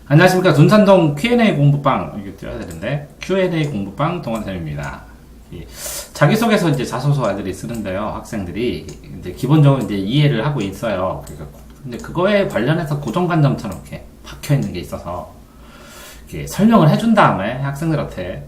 안녕하십니까. 둔산동 Q&A 공부방, 이거 띄워야 되는데, Q&A 공부방 동환쌤입니다. 자기소개서 이제 자소서들이 쓰는데요. 학생들이 이제 기본적으로 이제 이해를 하고 있어요. 근데 그거에 관련해서 고정관념처럼 이렇게 박혀 있는 게 있어서, 이렇게 설명을 해준 다음에 학생들한테,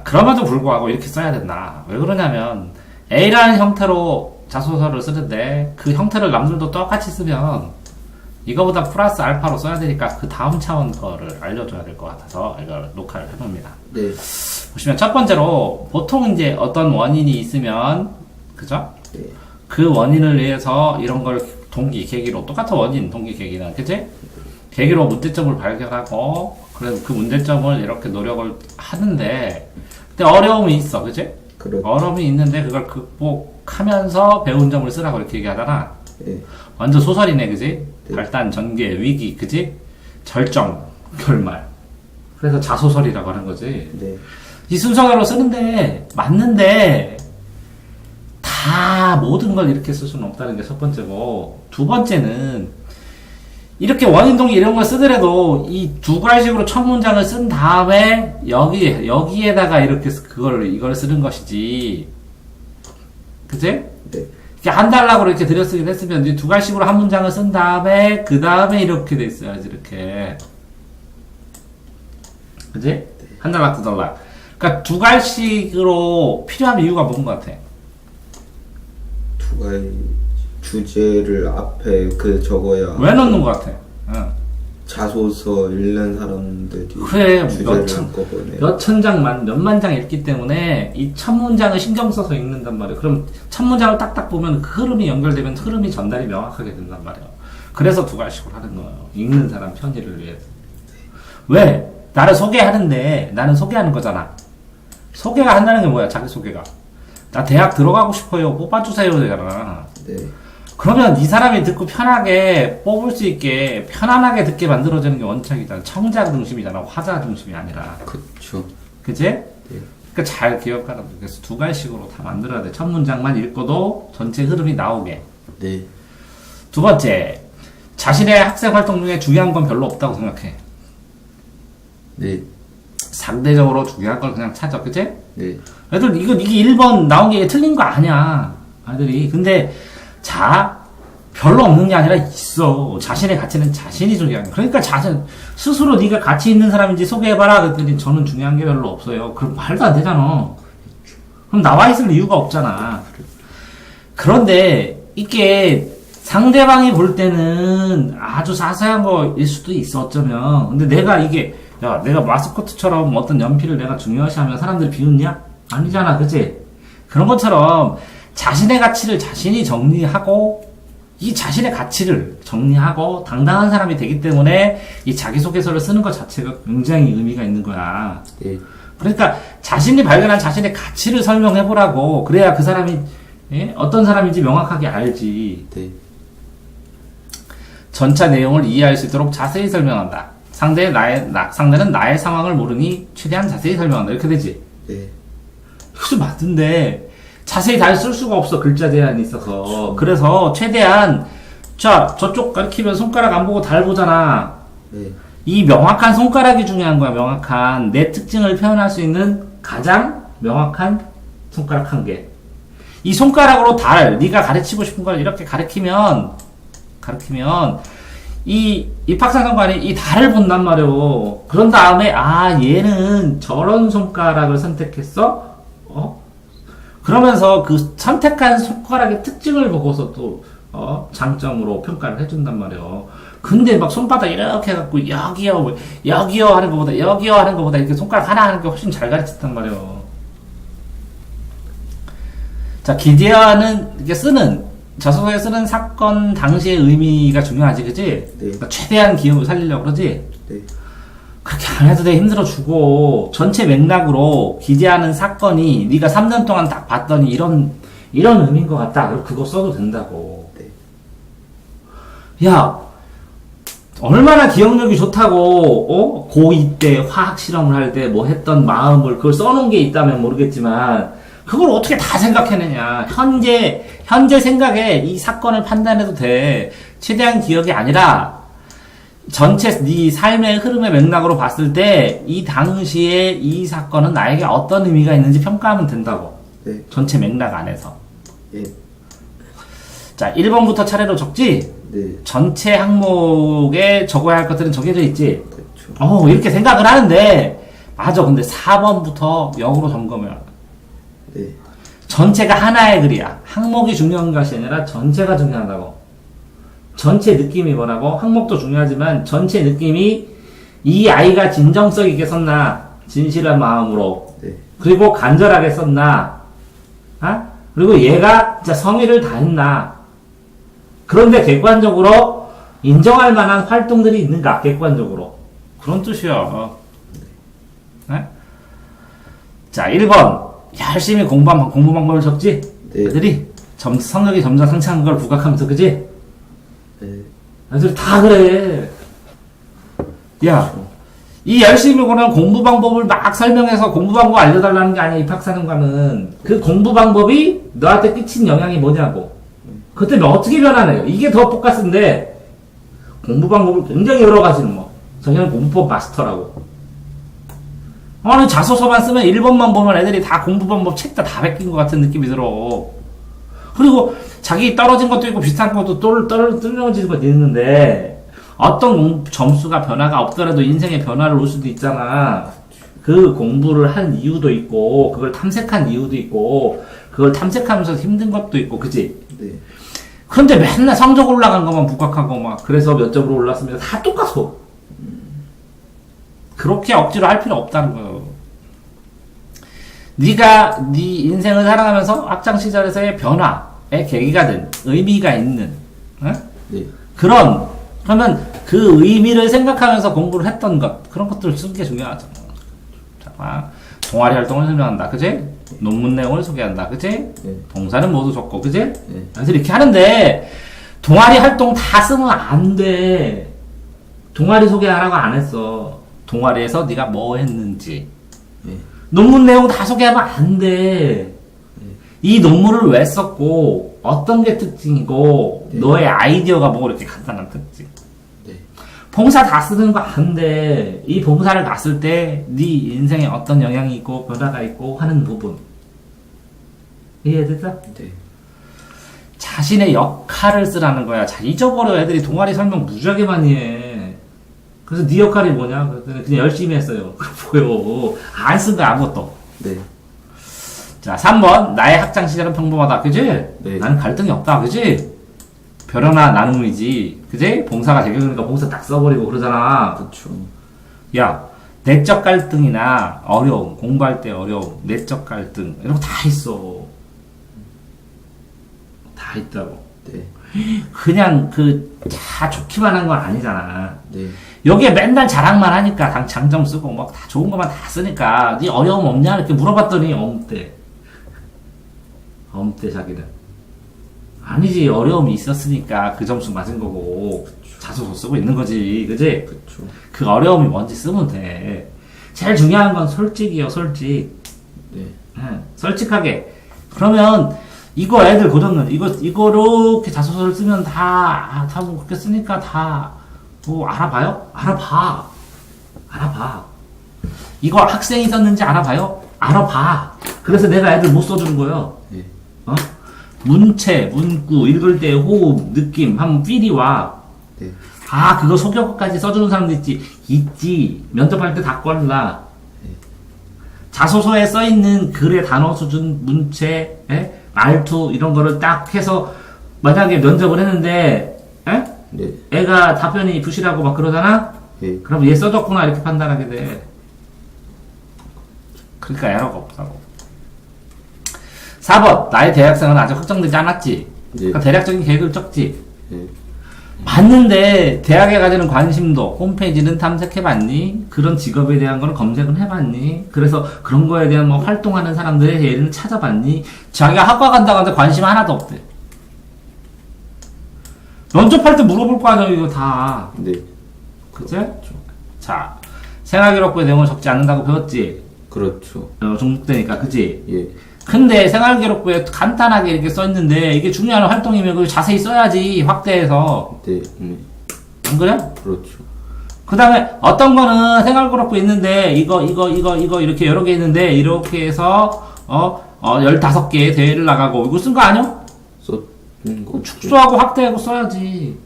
그럼에도 불구하고 이렇게 써야 된다. 왜 그러냐면, A라는 형태로 자소서를 쓰는데, 그 형태를 남들도 똑같이 쓰면, 이거보다 플러스 알파로 써야 되니까 그 다음 차원 거를 알려줘야 될 것 같아서 이걸 녹화를 해봅니다. 네. 보시면 첫 번째로 보통 이제 어떤 원인이 있으면 그죠? 네. 그 원인을 위해서 이런 걸 동기, 계기로 똑같은 원인, 동기, 계기는 그치? 계기로 문제점을 발견하고 그래서 그 문제점을 이렇게 노력을 하는데 근데 어려움이 있어, 그치? 그렇죠. 어려움이 있는데 그걸 극복하면서 배운 점을 쓰라고 이렇게 얘기하잖아. 네. 완전 소설이네, 그지? 네. 발단, 전개, 위기, 그지? 절정, 결말. 그래서 자소설이라고 하는 거지. 네. 이 순서대로 쓰는데, 맞는데, 다 모든 걸 이렇게 쓸 수는 없다는 게 첫 번째고, 두 번째는, 이렇게 원인, 동기 이런 걸 쓰더라도, 이 두 가지식으로 첫 문장을 쓴 다음에, 여기에다가 이렇게, 이걸 쓰는 것이지. 그지? 네. 이렇게 안 달라고 이렇게 들여쓰긴 했으면 이제 두 갈식으로 한 문장을 쓴 다음에 그 다음에 이렇게 돼 있어야지 이렇게 그지? 네. 한 달락 두 달락 그러니까 두 갈식으로 필요한 이유가 뭔 것 같아? 두 가지 주제를 앞에 적어야. 왜 넣는 것 같아? 응. 자소서 읽는 사람들이 그래 주제를 한꺼번에. 몇 천장 몇만 장 읽기 때문에 이 첫 문장을 신경 써서 읽는단 말이야. 그럼 첫 문장을 딱딱 보면 그 흐름이 연결되면 흐름이 전달이 명확하게 된단 말이야. 그래서 두 갈식으로 하는 거예요. 읽는 사람 편의를 위해서. 왜? 나를 소개하는데 나는 소개하는 거잖아. 소개가 한다는 게 뭐야? 자기소개가. 나 대학 들어가고 싶어요. 뽑아주세요. 되잖아. 네. 그러면 이 사람이 듣고 편하게 뽑을 수 있게 편안하게 듣게 만들어지는 게 원칙이잖아. 청자 중심이잖아. 화자 중심이 아니라. 그쵸. 그치? 네. 그러니까 잘 기억하라고. 그래서 두 갈식으로 다 만들어야 돼. 첫 문장만 읽고도 전체 흐름이 나오게. 네. 두 번째, 자신의 학생 활동 중에 중요한 건 별로 없다고 생각해. 네. 상대적으로 중요한 걸 그냥 찾아. 그치? 네. 애들, 이게 1번 나온 게 틀린 거 아니야. 아이들이. 근데, 별로 없는 게 아니라 있어. 자신의 가치는 자신이 중요한 거야. 그러니까 스스로 네가 가치 있는 사람인지 소개해봐라. 그랬더니 저는 중요한 게 별로 없어요. 그럼 말도 안 되잖아. 그럼 나와 있을 이유가 없잖아. 그런데 이게 상대방이 볼 때는 아주 사소한 거일 수도 있어, 어쩌면. 근데 내가 마스코트처럼 어떤 연필을 내가 중요시하면 사람들이 비웃냐? 아니잖아, 그치? 그런 것처럼 자신의 가치를 자신이 정리하고 이 자신의 가치를 정리하고 당당한 사람이 되기 때문에 이 자기소개서를 쓰는 것 자체가 굉장히 의미가 있는 거야. 네. 그러니까 자신이 발견한 자신의 가치를 설명해보라고. 그래야 그 사람이 어떤 사람인지 명확하게 알지. 네. 전차 내용을 이해할 수 있도록 자세히 설명한다. 상대는 나의 상황을 모르니 최대한 자세히 설명한다. 이렇게 되지. 네. 그것도 맞는데 자세히 다 쓸 수가 없어. 글자 제한이 있어서. 그렇죠. 그래서 최대한 저쪽 가리키면 손가락 안 보고 달 보잖아. 네. 이 명확한 손가락이 중요한 거야. 명확한 내 특징을 표현할 수 있는 가장 명확한 손가락 한 개. 이 손가락으로 네가 가르치고 싶은 걸 이렇게 가르치면 이 입학사정관이 이 달을 본단 말이오. 그런 다음에 얘는 저런 손가락을 선택했어. 그러면서 그 선택한 손가락의 특징을 보고서 또 장점으로 평가를 해준단 말이에요. 근데 막 손바닥 이렇게 해갖고 여기요 하는 것보다 이렇게 손가락 하나 하는 게 훨씬 잘 가르쳤단 말이에요. 자, 기재하는 이렇게 자소서에 쓰는 사건 당시의 의미가 중요하지, 그지? 네. 그러니까 최대한 기억을 살리려고 그러지. 네. 그렇게 안 해도 돼. 힘들어주고 전체 맥락으로 기재하는 사건이 네가 3년 동안 딱 봤더니 이런 의미인 것 같다. 그럼 그거 써도 된다고. 네. 야, 얼마나 기억력이 좋다고 고2 때 화학 실험을 할 때 뭐 했던 마음을 그걸 써놓은 게 있다면 모르겠지만 그걸 어떻게 다 생각해내냐. 현재 생각에 이 사건을 판단해도 돼. 최대한 기억이 아니라 전체 네 삶의 흐름의 맥락으로 봤을 때 이 당시에 이 사건은 나에게 어떤 의미가 있는지 평가하면 된다고. 네. 전체 맥락 안에서. 예. 자, 1번부터 차례로 적지? 네. 전체 항목에 적어야 할 것들은 정해져 있지? 그렇죠. 이렇게 생각을 하는데, 맞아. 근데 4번부터 역으로 점검해야 돼. 네. 전체가 하나의 글이야. 항목이 중요한 것이 아니라 전체가 중요하다고. 전체 느낌이 뭐라고? 항목도 중요하지만 전체 느낌이 이 아이가 진정성 있게 썼나? 진실한 마음으로. 네. 그리고 간절하게 썼나? 아? 그리고 얘가 진짜 성의를 다했나? 그런데 객관적으로 인정할 만한 활동들이 있는가? 객관적으로. 그런 뜻이야. 네? 자, 1번. 열심히 공부 방법을 적지? 네. 애들이 성적이 점점 상승한 걸 부각하면서, 그지? 네. 애들이 다 그래. 야, 이 열심히 보는 공부 방법을 막 설명해서 공부 방법 알려달라는 게 아니야, 입학사령관은. 그 공부 방법이 너한테 끼친 영향이 뭐냐고. 그것 때문에 어떻게 변하나요? 이게 더 포커스인데, 공부 방법을 굉장히 여러 가지는 뭐. 저희는 공부법 마스터라고. 아니, 자소서만 쓰면 1번만 보면 애들이 다 공부 방법 책 다 베낀 것 같은 느낌이 들어. 그리고 자기 떨어진 것도 있고 비슷한 것도 떨어지는 것도 있는데, 어떤 점수가 변화가 없더라도 인생의 변화를 올 수도 있잖아. 그 공부를 한 이유도 있고, 그걸 탐색한 이유도 있고, 그걸 탐색하면서 힘든 것도 있고, 그치? 네. 그런데 맨날 성적 올라간 것만 부각하고 막, 그래서 몇 점으로 올랐으면 다 똑같어. 그렇게 억지로 할 필요 없다는 거예요. 네가 네 인생을 살아가면서 학창 시절에서의 변화의 계기가 된 의미가 있는 네. 그러면 그 의미를 생각하면서 공부를 했던 것 그런 것들을 쓰는 게 중요하죠. 자, 동아리 활동을 설명한다, 그지? 논문 내용을 소개한다, 그지? 네. 동사는 모두 적고, 그지? 네. 그래서 이렇게 하는데 동아리 활동 다 쓰면 안 돼. 동아리 소개하라고 안 했어. 동아리에서 네가 뭐 했는지. 네. 논문 내용 다 소개하면 안 돼. 이 논문을 왜 썼고 어떤 게 특징이고 네. 너의 아이디어가 뭐고 이렇게 간단한 특징. 네. 봉사 다 쓰는 거 안 돼. 이 봉사를 갔을 때 네 인생에 어떤 영향이 있고 변화가 있고 하는 부분. 이해됐어? 네. 자신의 역할을 쓰라는 거야. 자, 잊어버려. 애들이 동아리 설명 무지하게 많이 해. 그래서 네 역할이 뭐냐? 그랬더니 그냥 열심히 했어요. 보여. 안 쓴 거 아무것도. 네. 자, 3번. 나의 학창 시절은 평범하다. 그지? 네. 나는 갈등이 없다. 그지? 별어나 나눔이지. 그지? 봉사가 제격이니까 봉사 딱 써버리고 그러잖아. 그렇죠. 야, 내적 갈등이나 어려움, 공부할 때 어려움, 내적 갈등, 이런 거 다 있어. 다 있다고. 네. 그냥 다 좋기만 한 건 아니잖아. 네. 여기에 맨날 자랑만 하니까 장점 쓰고 막 다 좋은 것만 다 쓰니까 네 어려움 없냐 이렇게 물어봤더니 엄대 자기는 아니지, 어려움이 있었으니까 그 점수 맞은 거고 자소서 쓰고 있는 거지, 그지? 그렇죠. 그 어려움이 뭔지 쓰면 돼. 제일 중요한 건 솔직이요, 솔직. 네. 솔직하게. 그러면 이거 애들 고정는 이거 이렇게 자소서를 쓰면 다 뭐 그렇게 쓰니까 다 뭐 알아봐요? 알아봐. 이거 학생이 썼는지 알아봐요? 알아봐. 그래서 내가 애들 못 써주는 거예요. 네. 문체, 문구, 읽을 때 호흡, 느낌, 한번 필이 와. 네. 그거 속여까지 써주는 사람도 있지. 면접할 때 다 꼴라. 네. 자소서에 써있는 글의 단어 수준, 문체, 말투, 이런 거를 딱 해서, 만약에 면접을 했는데, 네. 애가 답변이 부실하고 막 그러잖아? 네. 그럼 얘 써줬구나, 이렇게 판단하게 돼. 그러니까 에러가 없다고. 4번, 나의 대학생은 아직 확정되지 않았지. 네. 그러니까 대략적인 계획을 적지. 네. 맞는데 대학에 가지는 관심도 홈페이지는 탐색해봤니? 그런 직업에 대한 거는 검색은 해봤니? 그래서 그런 거에 대한 뭐 활동하는 사람들의 예를 찾아봤니? 자기가 학과 간다고 하는데 관심 하나도 없대. 면접할 때 물어볼 거 아니야, 이거 다. 네. 그치? 자, 생활기록부의 내용을 적지 않는다고 배웠지? 그렇죠. 중복되니까, 그치? 예. 근데 생활기록부에 간단하게 이렇게 써있는데 이게 중요한 활동이면 그걸 자세히 써야지, 확대해서. 네. 네. 안 그래? 그렇죠. 그 다음에 어떤 거는 생활그룹 있는데, 이거, 이렇게 여러 개 있는데, 이렇게 해서, 15개 대회를 나가고, 이거 쓴 거 아니야? 썼는 거. 축소하고 확대하고 써야지.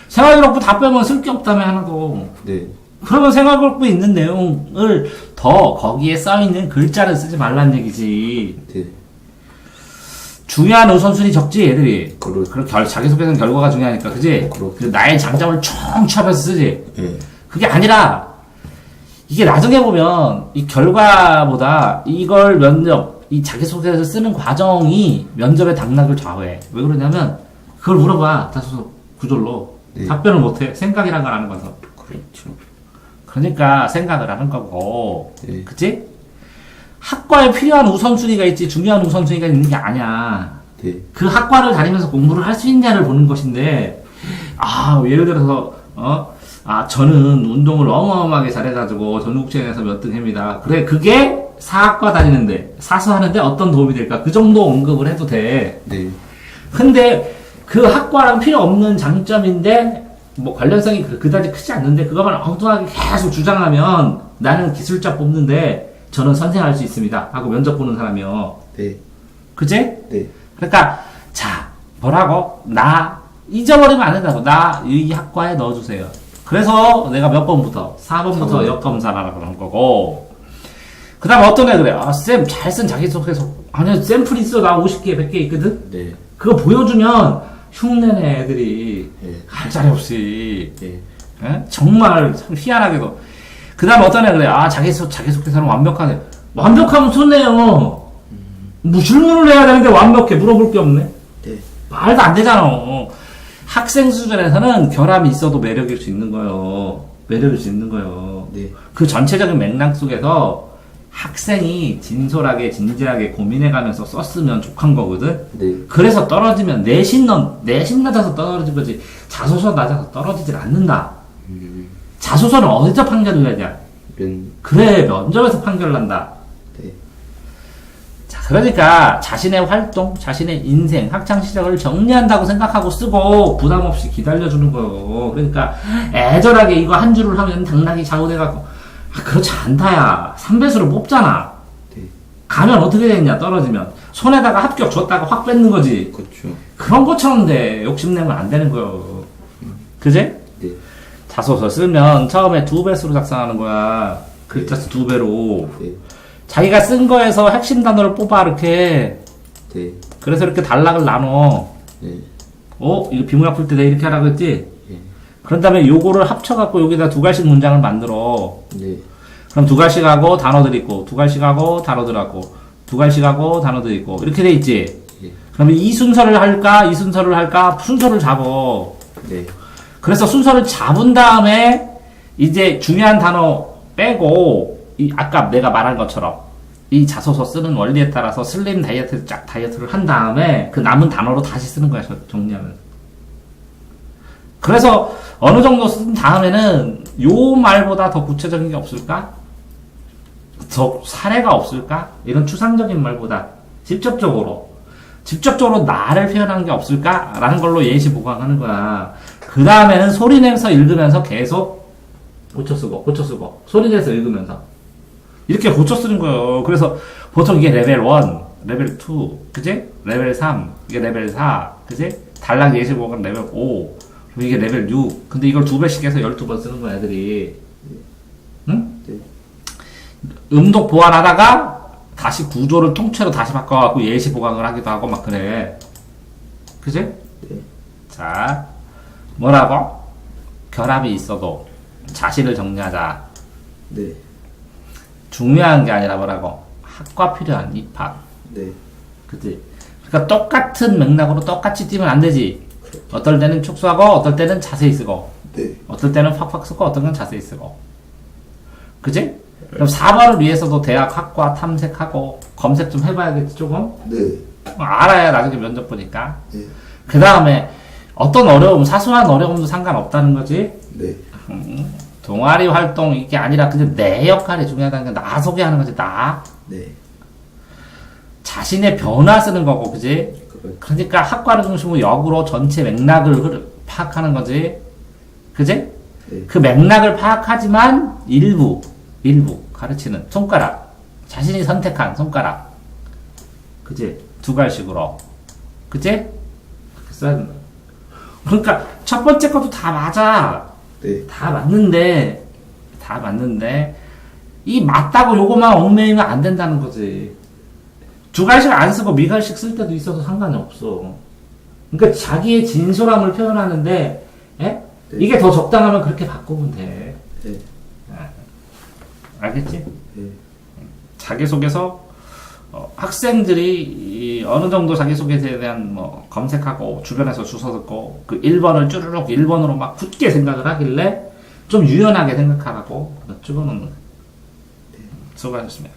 생활그룹 다 빼면 쓸 게 없다며, 하나도. 네. 그러면 생활그룹 있는 내용을 더 거기에 써있는 글자를 쓰지 말란 얘기지. 네. 중요한 우선순위 적지, 애들이. 그렇죠. 그럼 자기소개서는 결과가 중요하니까, 그지? 그렇죠. 그 나의 장점을 총 취합해서 쓰지. 네. 그게 아니라, 이게 나중에 보면, 이 결과보다 이걸 이 자기소개서 쓰는 과정이 면접의 당락을 좌우해. 왜 그러냐면, 그걸 물어봐. 자소서 구절로. 네. 답변을 못해. 생각이란 걸 아는 거서. 그렇죠. 그러니까 생각을 하는 거고. 네. 그치? 학과에 필요한 우선순위가 있지, 중요한 우선순위가 있는 게 아니야. 네. 그 학과를 다니면서 공부를 할 수 있냐를 보는 것인데, 예를 들어서, 저는 운동을 어마어마하게 잘해가지고 전국체전에서 몇 등 합니다. 그래, 그게 사학과 다니는데, 사수하는데 어떤 도움이 될까? 그 정도 언급을 해도 돼. 네. 근데 그 학과랑 필요 없는 장점인데, 뭐 관련성이 그다지 크지 않는데, 그것만 엉뚱하게 계속 주장하면 나는 기술자 뽑는데, 저는 선생할 수 있습니다. 하고 면접 보는 사람이요. 네. 그치? 네. 그러니까, 자, 뭐라고? 나, 잊어버리면 안 된다고. 나, 이 학과에 넣어주세요. 그래서 내가 몇 번부터? 4번부터 역검사를 하라 그런 거고. 그 다음 어떤 애 그래? 쌤, 잘 쓴 자기소개서. 아니야, 샘플 있어. 나 50개, 100개 있거든? 네. 그거 보여주면 흉내내 애들이. 네. 할 자리 없이. 네. 예? 정말 참 희한하게도. 그 다음 어떤 애 그래? 자기소개서는 완벽하네. 완벽하면 좋네요. 뭐 질문을 해야 되는데 완벽해. 물어볼 게 없네. 네. 말도 안 되잖아. 학생 수준에서는 결함이 있어도 매력일 수 있는 거예요. 매력일 수 있는 거예요. 네. 그 전체적인 맥락 속에서 학생이 진솔하게, 진지하게 고민해가면서 썼으면 족한 거거든? 네. 그래서 떨어지면 내신 낮아서 떨어진 거지. 자소서 낮아서 떨어지질 않는다. 자소서는 어디서 판결을 내냐? 그래, 면접에서 판결을 난다. 네. 자, 그러니까 자신의 활동, 자신의 인생, 학창시절을 정리한다고 생각하고 쓰고 부담 없이 기다려주는 거예요. 그러니까 애절하게 이거 한 줄을 하면 당락이 좌우돼갖고 그렇지 않다야. 3배수로 뽑잖아. 네. 가면 어떻게 되냐, 떨어지면. 손에다가 합격 줬다가 확 뺏는 거지. 그렇죠. 그런 것처럼 돼. 욕심내면 안 되는 거예요. 그제? 네. 자소서 쓰면 처음에 2배수로 작성하는 거야. 글자 수 2배로. 네. 자기가 쓴 거에서 핵심 단어를 뽑아, 이렇게. 네. 그래서 이렇게 단락을 나눠. 네. 이거 비문학 풀 때 내가 이렇게 하라고 했지? 네. 그런 다음에 요거를 합쳐갖고 여기다 2갈씩 문장을 만들어. 네. 그럼 2갈씩 하고 단어들 있고, 2갈씩 하고 단어들 하고, 2갈씩 하고 단어들 있고, 이렇게 돼 있지? 네. 그러면 이 순서를 할까? 이 순서를 할까? 순서를 잡어. 네. 그래서 순서를 잡은 다음에 이제 중요한 단어 빼고 아까 내가 말한 것처럼 이 자소서 쓰는 원리에 따라서 슬림 다이어트 쫙 다이어트를 한 다음에 그 남은 단어로 다시 쓰는 거야. 정리하면. 그래서 어느 정도 쓴 다음에는 요 말보다 더 구체적인 게 없을까? 더 사례가 없을까? 이런 추상적인 말보다 직접적으로 나를 표현한 게 없을까? 라는 걸로 예시 보강하는 거야. 그 다음에는 소리 내면서 읽으면서 계속 고쳐 쓰고, 소리 내서 읽으면서. 이렇게 고쳐 쓰는 거예요. 그래서 보통 이게 레벨 1, 레벨 2, 그지? 레벨 3, 이게 레벨 4, 그지? 단락 예시 보강 레벨 5, 그리고 이게 레벨 6. 근데 이걸 2배씩 해서 12번 쓰는 거야, 애들이. 응? 네. 음독 보완하다가 다시 구조를 통째로 다시 바꿔갖고 예시 보강을 하기도 하고 막 그래. 그지? 네. 자, 뭐라고? 결함이 있어도 자신을 정리하자. 네. 중요한 게 아니라 뭐라고? 학과 필요한 입학. 네. 그치? 그러니까 똑같은 맥락으로 똑같이 뛰면 안 되지. 어떨 때는 축소하고, 어떨 때는 자세히 쓰고, 네. 어떨 때는 팍팍 쓰고, 어떤 건 자세히 쓰고. 그치? 그럼 4번을 위해서도 대학 학과 탐색하고, 검색 좀 해봐야겠지, 조금? 네. 알아야 나중에 면접 보니까. 네. 그 다음에, 어떤 어려움, 사소한 어려움도 상관없다는 거지? 네. 동아리 활동, 이게 아니라, 그냥 내 역할이 중요하다는 게 나 소개하는 거지, 나. 네. 자신의 변화 쓰는 거고, 그지? 그렇죠. 그러니까 학과를 중심으로 역으로 전체 맥락을 파악하는 거지. 그지? 네. 그 맥락을 파악하지만 일부 가르치는 손가락. 자신이 선택한 손가락. 그지? 두 갈식으로. 그지? 그렇게 써야 된다. 그러니까 첫 번째 것도 다 맞아. 네. 다 맞는데 이 맞다고 요거만 얽매이면 안 된다는 거지. 두 갈식 안 쓰고 미갈식 쓸 때도 있어도 상관이 없어. 그러니까 자기의 진솔함을 표현하는데 예? 네. 이게 더 적당하면 그렇게 바꾸면 돼. 네. 알겠지? 네. 자기소개서 학생들이 어느 정도 자기소개서에 대한 뭐 검색하고 주변에서 주워 듣고 그 1번을 쭈르륵 1번으로 막 굳게 생각을 하길래 좀 유연하게 생각하라고 집어넣는. 수고하셨습니다.